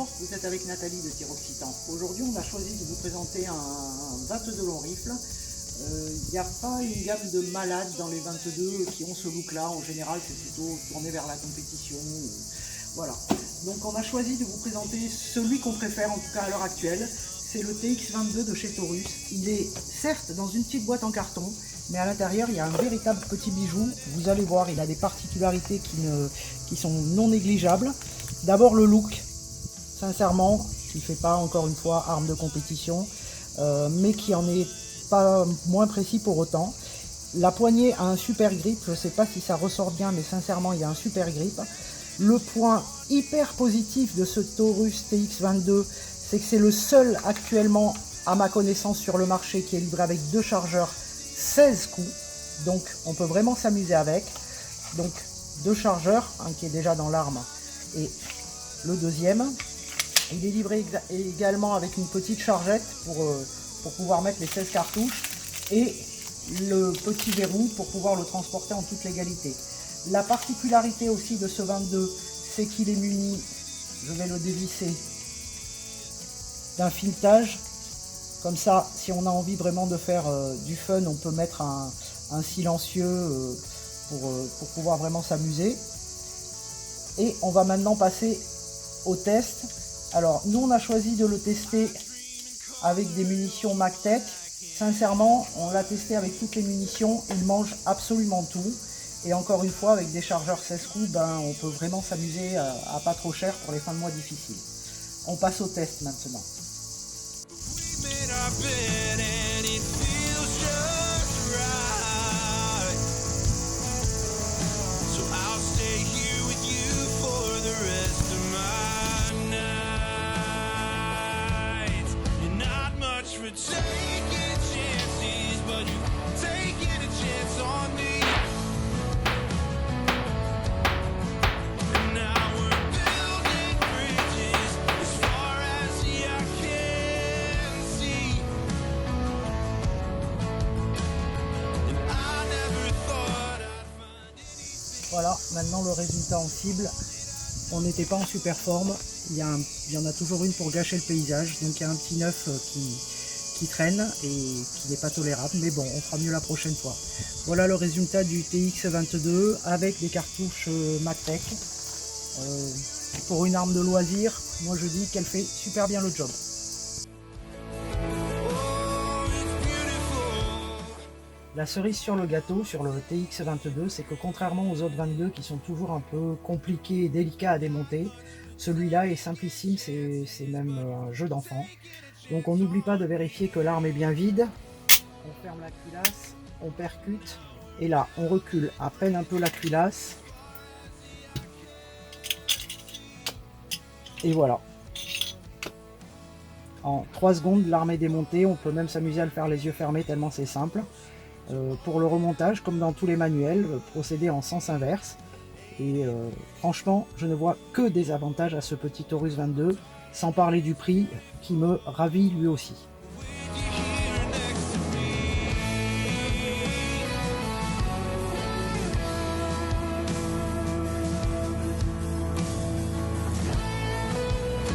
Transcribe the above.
Bonjour, vous êtes avec Nathalie de Tir Occitan. Aujourd'hui, on a choisi de vous présenter un 22 long rifle. Il n'y a pas une gamme de malades dans les 22 qui ont ce look-là. En général, c'est plutôt tourné vers la compétition. Voilà. Donc, on a choisi de vous présenter celui qu'on préfère, en tout cas à l'heure actuelle. C'est le TX22 de chez Taurus. Il est certes dans une petite boîte en carton, mais à l'intérieur, il y a un véritable petit bijou. Vous allez voir, il a des particularités qui sont non négligeables. D'abord le look, sincèrement, qui ne fait pas encore une fois arme de compétition, mais qui en est pas moins précis pour autant. La poignée a un super grip, je ne sais pas si ça ressort bien, mais sincèrement il y a un super grip. Le point hyper positif de ce Taurus TX22, c'est que c'est le seul actuellement à ma connaissance sur le marché qui est livré avec deux chargeurs 16 coups, donc on peut vraiment s'amuser avec. Donc deux chargeurs, un qui est déjà dans l'arme et le deuxième. Il est livré également avec une petite chargette pour pouvoir mettre les 16 cartouches et le petit verrou pour pouvoir le transporter en toute légalité. La particularité aussi de ce 22, c'est qu'il est muni, je vais le dévisser, d'un filetage. Comme ça, si on a envie vraiment de faire du fun, on peut mettre un silencieux pour pouvoir vraiment s'amuser. Et on va maintenant passer au test. Alors nous on a choisi de le tester avec des munitions MacTech. Sincèrement, on l'a testé avec toutes les munitions, il mange absolument tout. Et encore une fois, avec des chargeurs 16 coups, on peut vraiment s'amuser à pas trop cher pour les fins de mois difficiles. On passe au test maintenant. Voilà, maintenant le résultat en cible. On n'était pas en super forme. Il y en a toujours une pour gâcher le paysage. Donc il y a un petit neuf qui traîne et qui n'est pas tolérable. Mais bon, on fera mieux la prochaine fois. Voilà le résultat du TX22 avec des cartouches MacTech. Pour une arme de loisir, moi je dis qu'elle fait super bien le job. La cerise sur le gâteau sur le TX22, c'est que contrairement aux autres 22 qui sont toujours un peu compliqués et délicats à démonter, celui-là est simplissime, c'est même un jeu d'enfant. Donc on n'oublie pas de vérifier que l'arme est bien vide. On ferme la culasse, on percute, et là on recule à peine un peu la culasse. Et voilà. En 3 secondes, l'arme est démontée, on peut même s'amuser à le faire les yeux fermés tellement c'est simple. Pour le remontage, comme dans tous les manuels, procéder en sens inverse. Et franchement, je ne vois que des avantages à ce petit Taurus 22, sans parler du prix qui me ravit lui aussi.